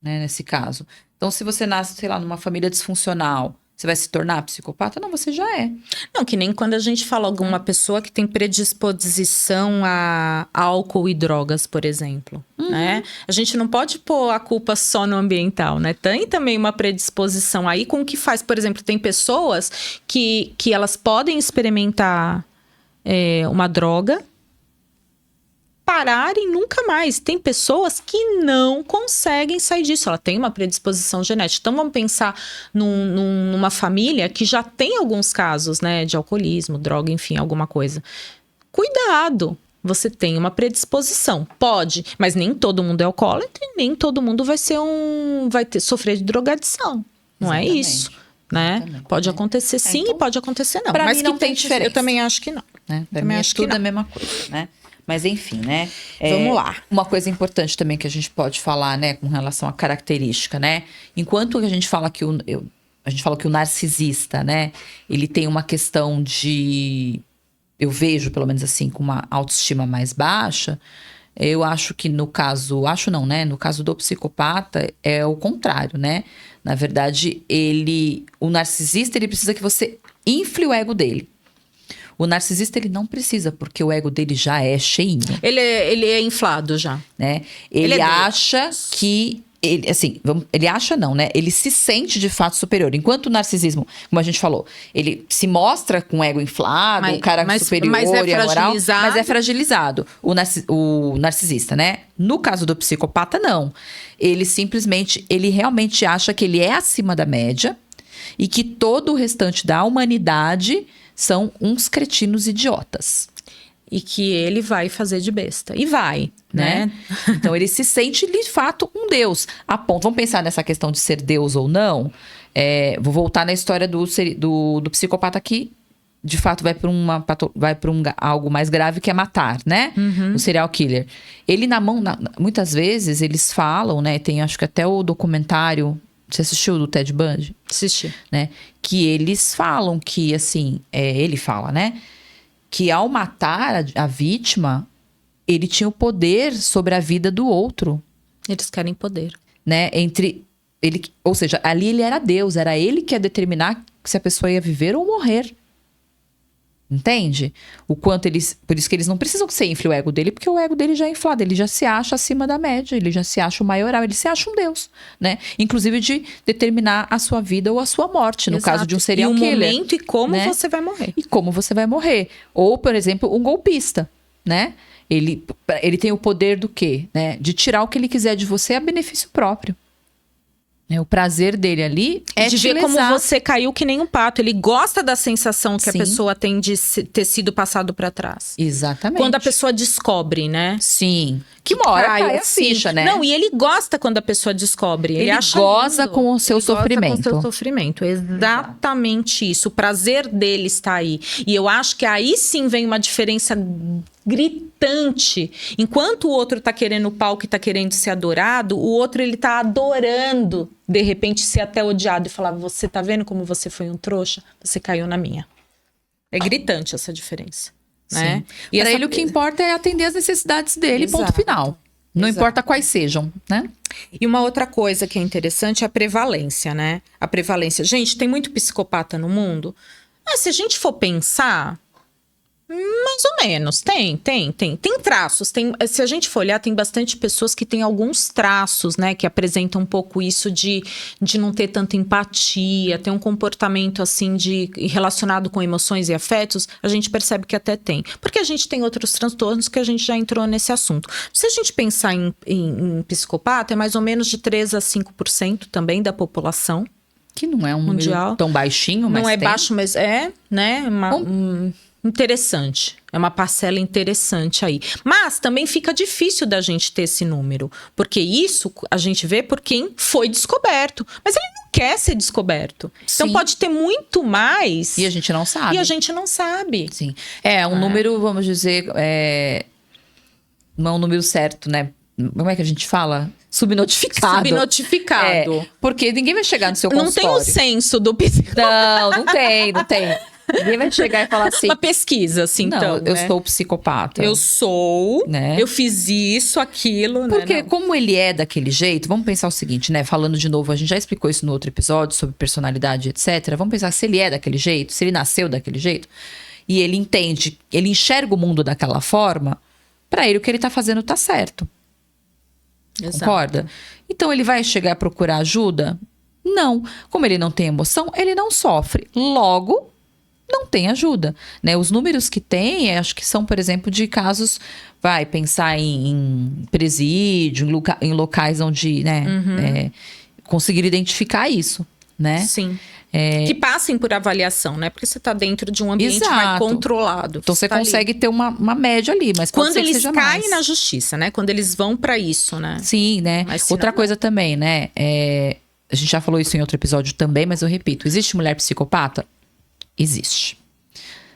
né, nesse caso. Então, se você nasce, sei lá, numa família disfuncional, você vai se tornar psicopata? Não, você já é. Não, que nem quando a gente fala alguma pessoa que tem predisposição a álcool e drogas, por exemplo, né? A gente não pode pôr a culpa só no ambiental, né? Tem também uma predisposição aí com o que faz. Por exemplo, tem pessoas que elas podem experimentar uma droga, pararem nunca mais. Tem pessoas que não conseguem sair disso. Ela tem uma predisposição genética. Então, vamos pensar numa família que já tem alguns casos, né? De alcoolismo, droga, enfim, alguma coisa. Cuidado! Você tem uma predisposição. Pode, mas nem todo mundo é alcoólatra e nem todo mundo vai sofrer de drogadição. Não é isso, né? Exatamente. Pode acontecer sim então, e pode acontecer não. Pra Mas mim que não tem diferença. Eu também acho que não. Né? Pra Também mim acho é que tudo não. a mesma coisa, né? Mas enfim, né? Vamos lá. Uma coisa importante também que a gente pode falar, né, com relação à característica, né? Enquanto a gente fala que o narcisista, né, ele tem uma questão de, eu vejo pelo menos assim, com uma autoestima mais baixa, eu acho que no caso, no caso do psicopata é o contrário, né? Na verdade, o narcisista, ele precisa que você infle o ego dele. O narcisista, ele não precisa, porque o ego dele já é cheinho. Ele é inflado já. Né? Ele é acha que... Ele acha não, né? Ele se sente de fato superior. Enquanto o narcisismo, como a gente falou, ele se mostra com o ego inflado, o cara superior e a moral, mas é fragilizado. O narcisista, né? No caso do psicopata, não. Ele realmente acha que ele é acima da média e que todo o restante da humanidade são uns cretinos idiotas. E que ele vai fazer de besta. E vai, né? Então, ele se sente, de fato, um deus. A ponto, vamos pensar nessa questão de ser deus ou não. Vou voltar na história do psicopata que, de fato, vai para algo mais grave, que é matar, né? O serial killer. Ele, muitas vezes, eles falam, né? Tem, acho que até o documentário... Você assistiu do Ted Bundy? Assisti. Né? Que eles falam que, assim... ele fala, né? Que ao matar a vítima, ele tinha o poder sobre a vida do outro. Eles querem poder. Né? Ou seja, ali ele era Deus. Era ele que ia determinar se a pessoa ia viver ou morrer. Entende? Por isso que eles não precisam que você infle o ego dele, porque o ego dele já é inflado. Ele já se acha acima da média, ele já se acha o maioral, ele se acha um deus, né? Inclusive de determinar a sua vida ou a sua morte, no caso de um serial killer. E o momento e como, né? você vai morrer. E como você vai morrer. Ou, por exemplo, um golpista, né? Ele tem o poder do quê? Né? De tirar o que ele quiser de você a benefício próprio. O prazer dele ali é de ver lesar. como você caiu que nem um pato. Ele gosta da sensação que a pessoa tem de ter sido passado para trás. Exatamente. Quando a pessoa descobre, né? Sim. Que uma hora cai a ficha, né? Não, e ele gosta quando a pessoa descobre. Ele goza com o seu sofrimento. Goza com o seu sofrimento. Exatamente isso. O prazer dele está aí. E eu acho que aí sim vem uma diferença gritante. Enquanto o outro tá querendo o palco e tá querendo ser adorado, o outro ele tá adorando, de repente, ser até odiado e falar: você tá vendo como você foi um trouxa? Você caiu na minha. É gritante essa diferença. Né? E para ele o que importa é atender as necessidades dele, ponto final. Não importa quais sejam, né? E uma outra coisa que é interessante é a prevalência, né? A prevalência. Gente, tem muito psicopata no mundo. Mas se a gente for pensar, mais ou menos, tem traços, se a gente for olhar, tem bastante pessoas que têm alguns traços, né, que apresentam um pouco isso de não ter tanta empatia, ter um comportamento assim relacionado com emoções e afetos, a gente percebe que até tem, porque a gente tem outros transtornos que a gente já entrou nesse assunto. Se a gente pensar em psicopata, é mais ou menos de 3 a 5% também da população. Que não é um número tão baixinho, mas não é baixo, mas é, né, interessante. É uma parcela interessante aí. Mas também fica difícil da gente ter esse número. Porque isso a gente vê por quem foi descoberto. Mas ele não quer ser descoberto. Então Sim. pode ter muito mais. E a gente não sabe. E a gente não sabe. Sim. É um número, vamos dizer, não é um número certo, né? Como é que a gente fala? Subnotificado. Subnotificado. Porque ninguém vai chegar no seu Não tem consultório. o censo do psicólogo. Não tem. Ninguém vai chegar e falar assim... Uma pesquisa, assim, não, então. eu né? sou psicopata. Eu sou, Né? eu fiz isso, aquilo, Porque né? como ele é daquele jeito, vamos pensar o seguinte, né? Falando de novo, a gente já explicou isso no outro episódio sobre personalidade, etc. Vamos pensar se ele é daquele jeito, se ele nasceu daquele jeito, e ele entende, ele enxerga o mundo daquela forma, pra ele o que ele tá fazendo tá certo. Exato. Concorda? Então ele vai chegar a procurar ajuda? Não. Como ele não tem emoção, ele não sofre. Logo, não tem ajuda, né? Os números que tem, acho que são, por exemplo, de casos, vai pensar em presídio, em locais onde, né, conseguir identificar isso, né? Sim. Que passem por avaliação, né? Porque você tá dentro de um ambiente mais Exato. Então controlado. você tá ali. consegue ter uma média ali, mas pode Quando ser que eles seja caem mais. na justiça, né? Quando eles vão pra isso, né? Sim, né? Mas se Outra não- coisa também, né? A gente já falou isso em outro episódio também, mas eu repito: existe mulher psicopata? Existe.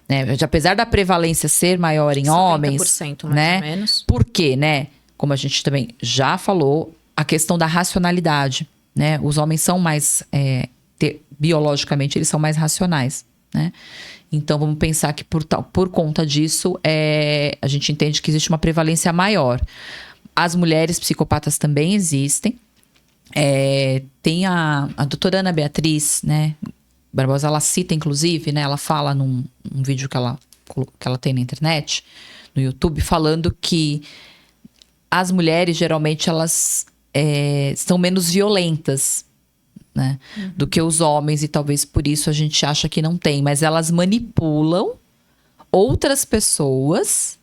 Né? Apesar da prevalência ser maior em homens, 70% mais né? ou menos. Por quê, né? Como a gente também já falou, a questão da racionalidade, né? Os homens são mais, biologicamente, eles são mais racionais, né? Então, vamos pensar que por conta disso, a gente entende que existe uma prevalência maior. As mulheres psicopatas também existem. Tem a doutora Ana Beatriz, né? Barbosa, ela cita, inclusive, né? Ela fala num vídeo que ela tem na internet, no YouTube, falando que as mulheres, geralmente, elas são menos violentas, né? Do que os homens, e talvez por isso a gente acha que não tem. Mas elas manipulam outras pessoas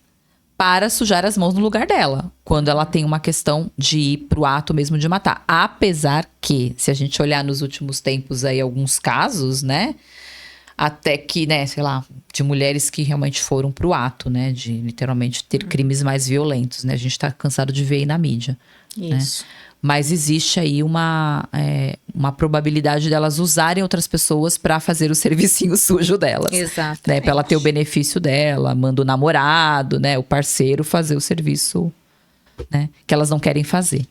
para sujar as mãos no lugar dela, quando ela tem uma questão de ir pro ato mesmo de matar. Apesar que, se a gente olhar nos últimos tempos aí, alguns casos, né? Até que, né, sei lá, de mulheres que realmente foram pro ato, né? De literalmente ter crimes mais violentos, né? A gente tá cansado de ver aí na mídia. Isso. Mas existe aí uma probabilidade delas usarem outras pessoas para fazer o servicinho sujo delas. Exatamente. Né? Para ela ter o benefício dela, manda o namorado, né? O parceiro fazer o serviço, né? Que elas não querem fazer.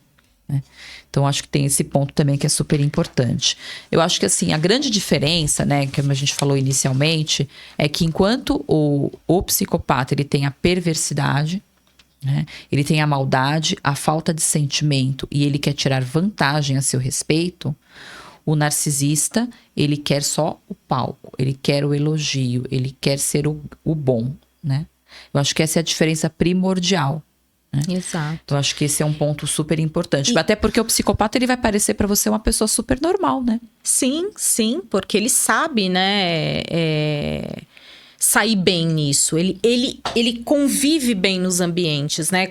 Né? Então, acho que tem esse ponto também que é super importante. Eu acho que, assim, a grande diferença, né? Que a gente falou inicialmente, é que enquanto o psicopata, ele tem a perversidade, né? Ele tem a maldade, a falta de sentimento e ele quer tirar vantagem a seu respeito. O narcisista, ele quer só o palco, ele quer o elogio, ele quer ser o bom, né? Eu acho que essa é a diferença primordial. Né? Exato. Eu acho que esse é um ponto super importante. Até porque o psicopata, ele vai parecer pra você uma pessoa super normal, né? Sim, porque ele sabe, né? Sair bem nisso. Ele convive bem nos ambientes, né?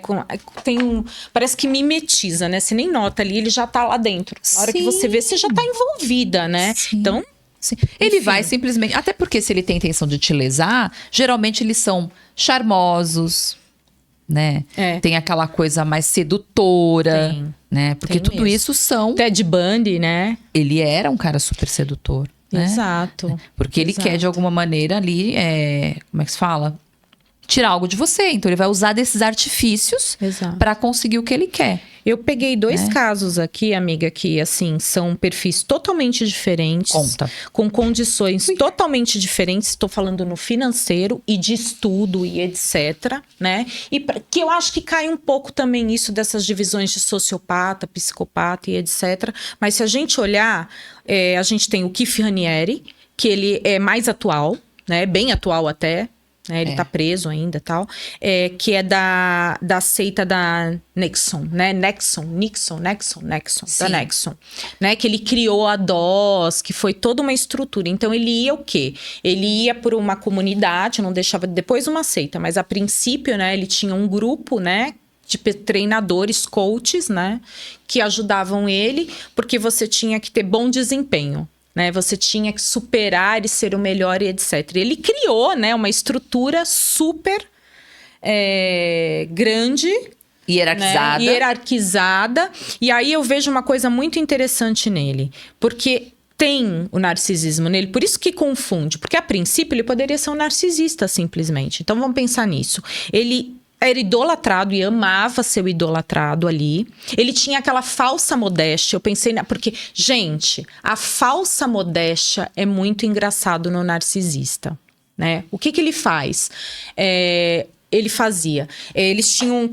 Parece que mimetiza, né? Você nem nota ali, ele já tá lá dentro. Na hora que Sim. você vê, você já tá envolvida, né? Sim. Então, Sim. Ele vai simplesmente... Até porque se ele tem intenção de te lesar, geralmente eles são charmosos, né? Tem aquela coisa mais sedutora, Tem. né? Porque Tem tudo mesmo. isso são... Ted Bundy, né? Ele era um cara super sedutor, né? Exato. Porque ele quer, de alguma maneira, ali... como é que se fala? Tirar algo de você. Então, ele vai usar desses artifícios Exato. para conseguir o que ele quer. Eu peguei 2 casos aqui, amiga, que, assim, são perfis totalmente diferentes. Conta. Com condições totalmente diferentes. Estou falando no financeiro e de estudo e etc, né? E que eu acho que cai um pouco também isso dessas divisões de sociopata, psicopata e etc. Mas se a gente olhar, a gente tem o Keith Raniere, que ele é mais atual, né? Bem atual até. Ele tá preso ainda e tal. Que é da seita da Nixon, né? Nixon. Da Nixon. Né? Que ele criou a DOS, que foi toda uma estrutura. Então, ele ia o quê? Ele ia por uma comunidade, não deixava depois uma seita, mas a princípio, né? Ele tinha um grupo, né? De treinadores, coaches, né? Que ajudavam ele, porque você tinha que ter bom desempenho. né? Você tinha que superar e ser o melhor e etc. Ele criou, né, uma estrutura super grande, Hierarquizada. né? Hierarquizada. E aí eu vejo uma coisa muito interessante nele. Porque tem o narcisismo nele, por isso que confunde. Porque a princípio ele poderia ser um narcisista simplesmente. Então vamos pensar nisso. Ele era idolatrado e amava ser o idolatrado ali. Ele tinha aquela falsa modéstia. Eu pensei... Porque, gente, a falsa modéstia é muito engraçado no narcisista, né? O que ele faz? Ele fazia. Eles tinham,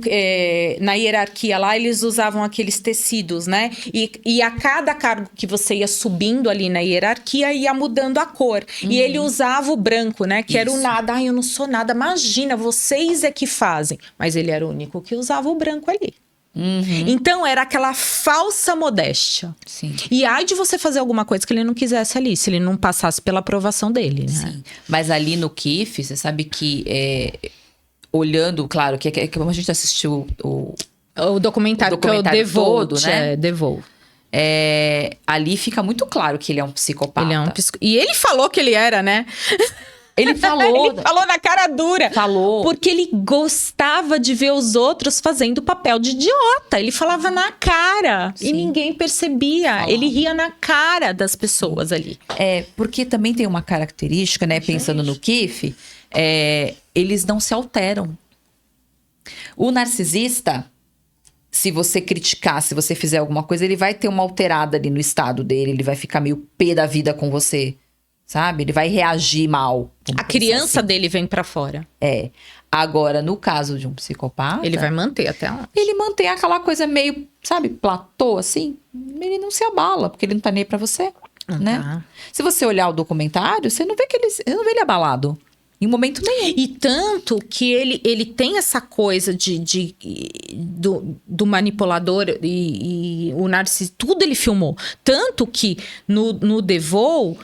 na hierarquia lá, eles usavam aqueles tecidos, né? E a cada cargo que você ia subindo ali na hierarquia, ia mudando a cor. E ele usava o branco, né? Que era o nada. Ai, eu não sou nada. Imagina, vocês é que fazem. Mas ele era o único que usava o branco ali. Então, era aquela falsa modéstia. Sim. E ai de você fazer alguma coisa que ele não quisesse ali, se ele não passasse pela aprovação dele, né? Sim. Mas ali no KIF, você sabe que... olhando, claro, que como a gente assistiu o documentário que é o todo, Devolt, né? Devolt. Ali fica muito claro que ele é um psicopata. Ele é um E ele falou que ele era, né? Ele falou. Ele falou na cara dura. Falou. Porque ele gostava de ver os outros fazendo papel de idiota. Ele falava na cara. Sim. E ninguém percebia. Falava. Ele ria na cara das pessoas ali. Porque também tem uma característica, né? Pensando no KIF, eles não se alteram. O narcisista, se você criticar, se você fizer alguma coisa, ele vai ter uma alterada ali no estado dele. Ele vai ficar meio pé da vida com você. Sabe? Ele vai reagir mal. A criança dele vem pra fora. Agora, no caso de um psicopata... Ele vai manter até onde? Ele mantém aquela coisa meio, sabe, platô, assim. Ele não se abala, porque ele não tá nem aí pra você, né? Tá. Se você olhar o documentário, você não vê não vê ele abalado. Em momento nenhum. E tanto que ele tem essa coisa do manipulador e o narcisista. Tudo ele filmou. Tanto que no Devolt...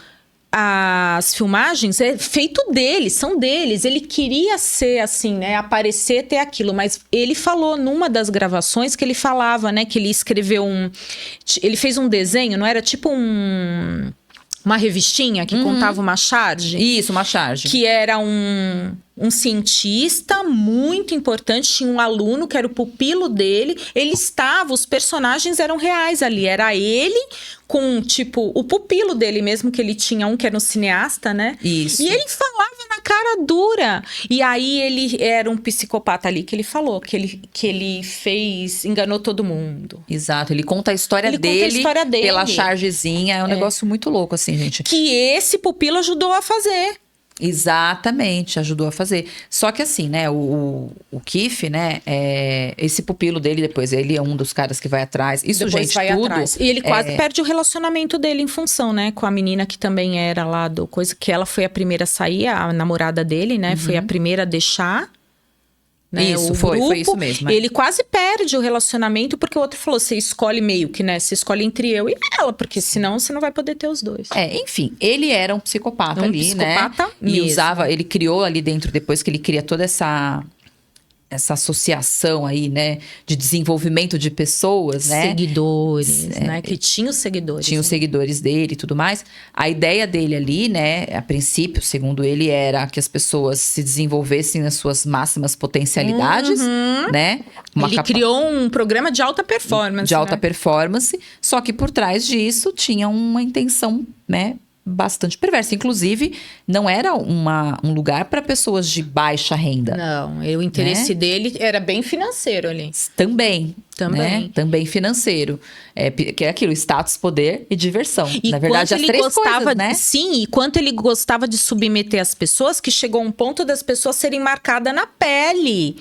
As filmagens é feito deles, são deles. Ele queria ser assim, né? Aparecer, ter aquilo. Mas ele falou numa das gravações que ele falava, né? Que ele escreveu ele fez um desenho, não era tipo uma revistinha que contava uma charge? Isso, uma charge. Que era um cientista muito importante, tinha um aluno que era o pupilo dele. Os personagens eram reais ali. Era ele com, tipo, o pupilo dele mesmo, que ele tinha que era um cineasta, né? Isso. E ele falava na cara dura. E aí ele era um psicopata ali, que ele falou, que ele enganou todo mundo. Exato, ele conta a história dele pela chargezinha. É um negócio muito louco, assim, gente. Que esse pupilo ajudou a fazer. Exatamente, ajudou a fazer. Só que assim, né, o KIF, né, esse pupilo dele depois, ele é um dos caras que vai atrás. Isso, depois gente, vai tudo... atrás. E ele quase perde o relacionamento dele em função, né, com a menina que também era lá do coisa, que ela foi a primeira a sair, a namorada dele, né, foi a primeira a deixar. Né, isso, o foi grupo, isso mesmo. Ele quase perde o relacionamento porque o outro falou, você escolhe meio que, né? Você escolhe entre eu e ela, porque senão você não vai poder ter os dois. Enfim, ele era um psicopata ali, psicopata né? mesmo. E ele criou ali dentro, depois que ele cria toda essa associação aí, né? De desenvolvimento de pessoas, né? Seguidores, né? Que tinha os seguidores. Tinha os seguidores dele e tudo mais. A ideia dele ali, né? A princípio, segundo ele, era que as pessoas se desenvolvessem nas suas máximas potencialidades, né? Ele criou um programa de alta performance. De alta performance. Só que por trás disso tinha uma intenção, né? Bastante perversa. Inclusive, não era um lugar para pessoas de baixa renda. Não, o interesse dele era bem financeiro ali. Também. Né? Também financeiro. Que é aquilo, status, poder e diversão. E na verdade, as três coisas, né? Sim, e quanto ele gostava de submeter as pessoas, que chegou um ponto das pessoas serem marcadas na pele.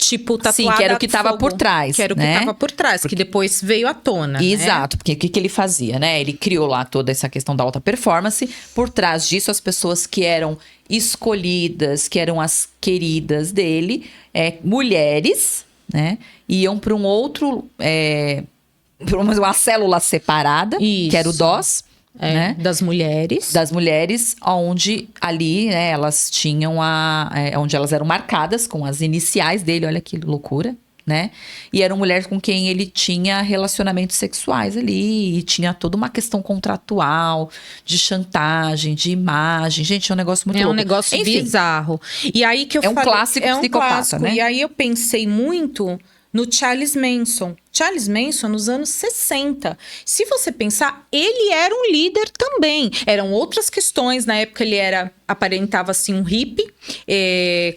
Tipo, tatuada. Sim, que era o que estava por trás. Que era o que estava por trás, que depois veio à tona. Exato, porque o que ele fazia, né? Ele criou lá toda essa questão da alta performance. Por trás disso, as pessoas que eram escolhidas, que eram as queridas dele, mulheres, né? Iam para um outro. Para uma célula separada, que era o DOS. Né? Das mulheres, onde ali, né, elas tinham onde elas eram marcadas com as iniciais dele, olha que loucura, né? E era uma mulher com quem ele tinha relacionamentos sexuais ali. E tinha toda uma questão contratual, de chantagem, de imagem. Gente, é um negócio muito louco. É um negócio Enfim, bizarro. E aí que eu é um falei, clássico psicopata, né? E aí eu pensei muito no Charles Manson. Charles Manson, nos anos 60. Se você pensar, ele era um líder também. Eram outras questões. Na época, ele aparentava assim um hippie.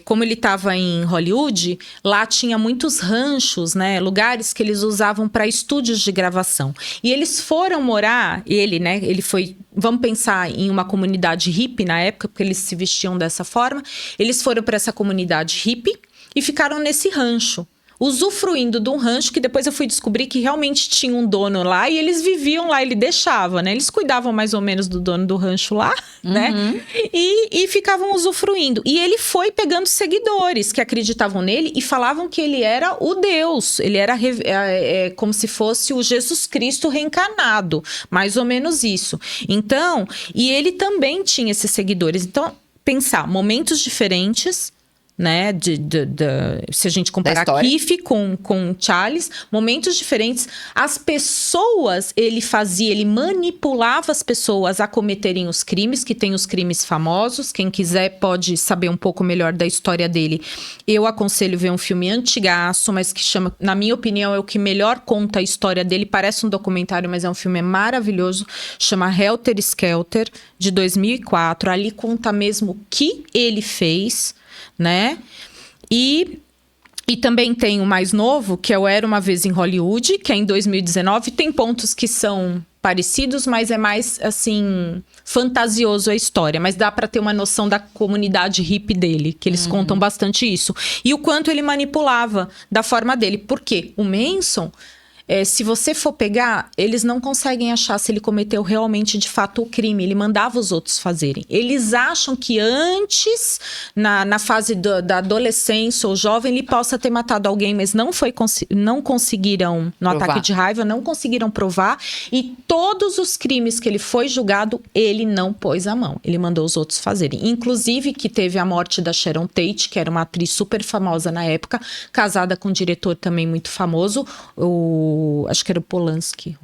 Como ele estava em Hollywood, lá tinha muitos ranchos, né? Lugares que eles usavam para estúdios de gravação. E eles foram morar, ele foi... Vamos pensar em uma comunidade hippie na época, porque eles se vestiam dessa forma. Eles foram para essa comunidade hippie e ficaram nesse rancho, usufruindo de um rancho que depois eu fui descobrir que realmente tinha um dono lá e eles viviam lá, ele deixava, né? Eles cuidavam mais ou menos do dono do rancho lá, né? E ficavam usufruindo. E ele foi pegando seguidores que acreditavam nele e falavam que ele era o Deus. Ele era como se fosse o Jesus Cristo reencarnado. Mais ou menos isso. Então, e ele também tinha esses seguidores. Então, pensar, momentos diferentes, né, se a gente comparar Keith com Charles, momentos diferentes. As pessoas, ele manipulava as pessoas a cometerem os crimes, que tem os crimes famosos. Quem quiser pode saber um pouco melhor da história dele. Eu aconselho ver um filme antigaço, mas que chama, na minha opinião, é o que melhor conta a história dele. Parece um documentário, mas é um filme maravilhoso. Chama Helter Skelter, de 2004. Ali conta mesmo o que ele fez, né? E também tem o mais novo, que é o Era Uma Vez em Hollywood, que é em 2019. Tem pontos que são parecidos, mas é mais, assim, fantasioso a história. Mas dá para ter uma noção da comunidade hippie dele, que eles contam bastante isso. E o quanto ele manipulava da forma dele. Por quê? O Manson... se você for pegar, eles não conseguem achar se ele cometeu realmente, de fato, o crime. Ele mandava os outros fazerem. Eles acham que antes, na fase da adolescência ou jovem, ele possa ter matado alguém, mas não conseguiram, no ataque de raiva, não conseguiram provar. E todos os crimes que ele foi julgado, ele não pôs a mão. Ele mandou os outros fazerem. Inclusive, que teve a morte da Sharon Tate, que era uma atriz super famosa na época, casada com um diretor também muito famoso, acho que era o Polanski,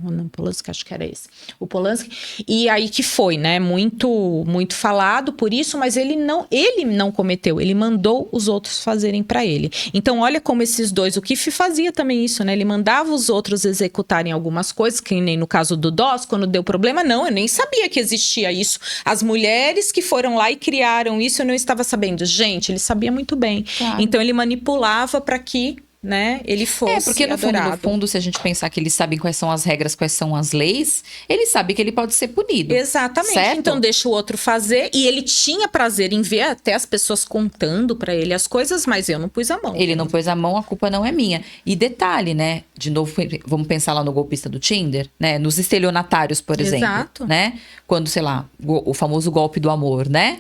acho que era esse, o Polanski, e aí que foi, né, muito, muito falado por isso, mas ele não cometeu, ele mandou os outros fazerem pra ele. Então olha como esses dois, o Keith fazia também isso, né, ele mandava os outros executarem algumas coisas, que nem no caso do Doss, quando deu problema, eu nem sabia que existia isso, as mulheres que foram lá e criaram isso, eu não estava sabendo. Gente, ele sabia muito bem, claro. Então ele manipulava para que, né, ele fosse porque no fundo, se a gente pensar que eles sabem quais são as regras, quais são as leis, ele sabe que ele pode ser punido. Exatamente. Certo? Então deixa o outro fazer, e ele tinha prazer em ver até as pessoas contando pra ele as coisas, mas eu não pus a mão. Ele não pôs a mão, a culpa não é minha. E detalhe, né, de novo, vamos pensar lá no golpista do Tinder, né, nos estelionatários, por exemplo. Exato. Né, quando, sei lá, o famoso golpe do amor, né?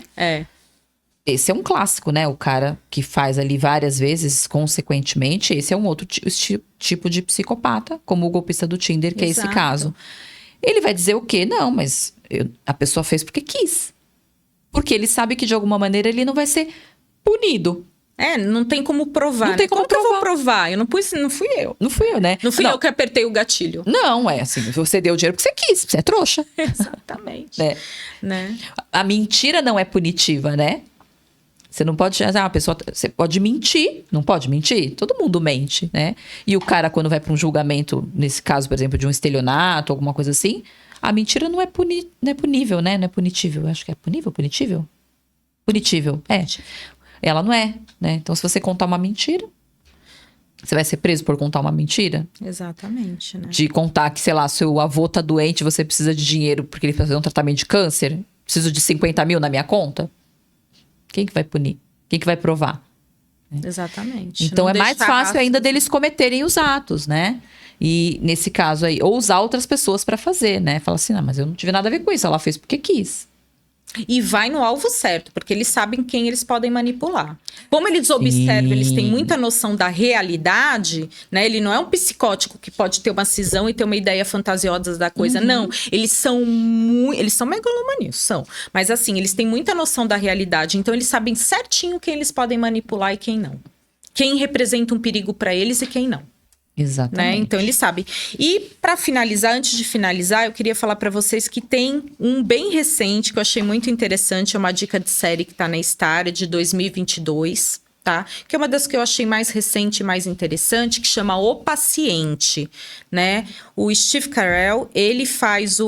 Esse é um clássico, né? O cara que faz ali várias vezes, consequentemente, esse é um outro tipo de psicopata, como o golpista do Tinder, que Exato. É esse caso. Ele vai dizer o quê? Não, mas a pessoa fez porque quis. Porque ele sabe que, de alguma maneira, ele não vai ser punido. Não tem como provar. Não tem como provar. Eu vou provar? Não fui eu. Não fui eu, né? Não fui eu que apertei o gatilho. Não, assim, você deu o dinheiro porque você quis, você é trouxa. Exatamente. Né? A mentira não é punitiva, né? Você não pode... uma pessoa, você pode mentir, não pode mentir? Todo mundo mente, né? E o cara, quando vai para um julgamento, nesse caso, por exemplo, de um estelionato, alguma coisa assim, a mentira não é punível, né? Não é punitível. Acho que é punitível? Punitível, Ela não é, né? Então, se você contar uma mentira, você vai ser preso por contar uma mentira? Exatamente, né? De contar que, sei lá, seu avô tá doente, você precisa de dinheiro porque ele faz um tratamento de câncer, preciso de 50 mil na minha conta? Quem que vai punir? Quem que vai provar? Exatamente. Então não é mais fácil ainda deles cometerem os atos, né? E nesse caso aí, ou usar outras pessoas para fazer, né? Fala assim, mas eu não tive nada a ver com isso, ela fez porque quis. E vai no alvo certo, porque eles sabem quem eles podem manipular. Como eles observam, eles têm muita noção da realidade, né? Ele não é um psicótico que pode ter uma cisão e ter uma ideia fantasiosa da coisa. Não, eles são megalomaníacos, são. Mas assim, eles têm muita noção da realidade. Então, eles sabem certinho quem eles podem manipular e quem não. quem representa um perigo para eles e quem não. Exatamente. Né? Então, eles sabem. E, para finalizar, antes de finalizar, eu queria falar para vocês que tem um bem recente, que eu achei muito interessante, é uma dica de série que tá na Star, de 2022, tá? Que é uma das que eu achei mais recente e mais interessante, que chama O Paciente, né? O Steve Carell, ele faz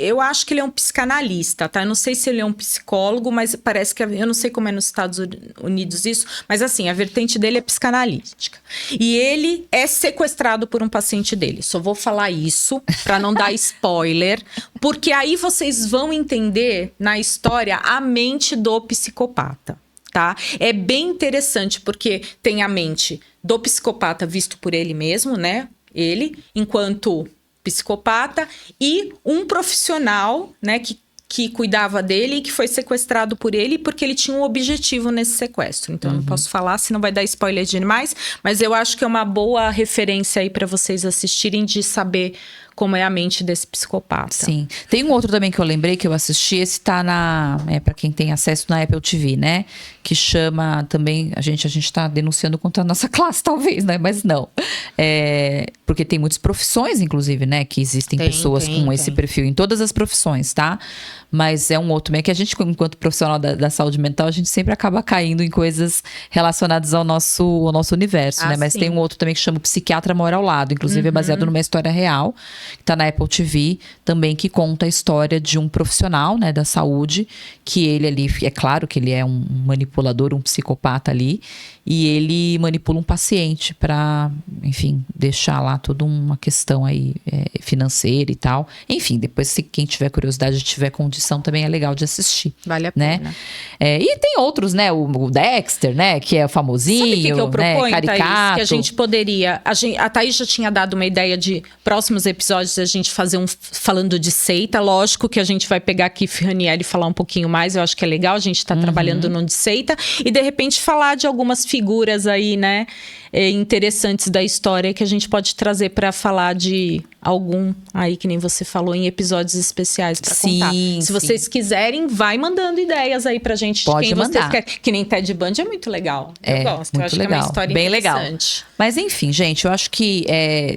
eu acho que ele é um psicanalista, tá? Eu não sei se ele é um psicólogo, mas parece que... Eu não sei como é nos Estados Unidos isso, mas assim, a vertente dele é psicanalística. E ele é sequestrado por um paciente dele. Só vou falar isso pra não dar spoiler, porque aí vocês vão entender na história a mente do psicopata, tá? É bem interessante, porque tem a mente do psicopata visto por ele mesmo, né? Ele, enquanto psicopata, e um profissional, né, que cuidava dele e que foi sequestrado por ele porque ele tinha um objetivo nesse sequestro. Então, eu não posso falar, senão vai dar spoiler demais, mas eu acho que é uma boa referência aí para vocês assistirem, de saber como é a mente desse psicopata. Sim. Tem um outro também que eu lembrei que eu assisti, esse tá pra quem tem acesso na Apple TV, né? Que chama também, a gente tá denunciando contra a nossa classe, talvez, né? Mas não. Porque tem muitas profissões, inclusive, né? Que existem pessoas com esse perfil em todas as profissões, tá? Mas é um outro meio que a gente, enquanto profissional da saúde mental, a gente sempre acaba caindo em coisas relacionadas ao nosso universo, né? Mas sim. tem um outro também que chama Psiquiatra Mora ao Lado. Inclusive, é baseado numa história real, que tá na Apple TV, também, que conta a história de um profissional, né, da saúde, que ele ali, é claro que ele é um manipulador, um psicopata ali, e ele manipula um paciente para, enfim, deixar lá toda uma questão aí financeira e tal. Enfim, depois, se quem tiver curiosidade e tiver condição, também é legal de assistir. Vale a né? pena. E tem outros, né? O Dexter, né? Que é famosinho, Sabe o que eu proponho, né? Caricato. Thaís? Que a gente poderia... A Thaís já tinha dado uma ideia de próximos episódios a gente fazer falando de seita. Lógico que a gente vai pegar aqui Ranieri e falar um pouquinho mais. Eu acho que é legal a gente tá trabalhando no de seita. E, de repente, falar de algumas figuras aí, né? Interessantes da história que a gente pode trazer para falar de algum aí, que nem você falou, em episódios especiais para contar. Se vocês quiserem, vai mandando ideias aí pra gente. Pode de quem mandar. vocês querem. Que nem Ted Bundy é muito legal. Eu gosto. Muito eu acho legal. que é uma história bem legal. interessante. Mas enfim, gente, eu acho que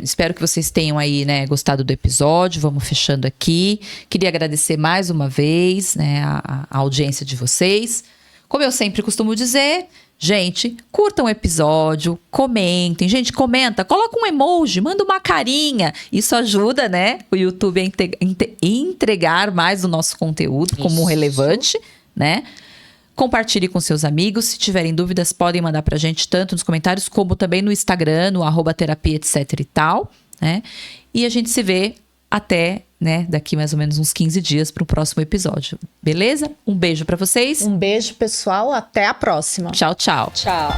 espero que vocês tenham aí, né, gostado do episódio. Vamos fechando aqui. Queria agradecer mais uma vez, né, a audiência de vocês. Como eu sempre costumo dizer, gente, curtam o episódio, comentem. Gente, comenta, coloca um emoji, manda uma carinha. Isso ajuda, né, o YouTube a entregar mais o nosso conteúdo como relevante, né? Compartilhe com seus amigos. Se tiverem dúvidas, podem mandar pra gente tanto nos comentários como também no Instagram, no @terapia, etc e tal, né? E a gente se vê até, né, daqui mais ou menos uns 15 dias para o próximo episódio. Beleza? Um beijo para vocês. Um beijo, pessoal. Até a próxima. Tchau, tchau. Tchau.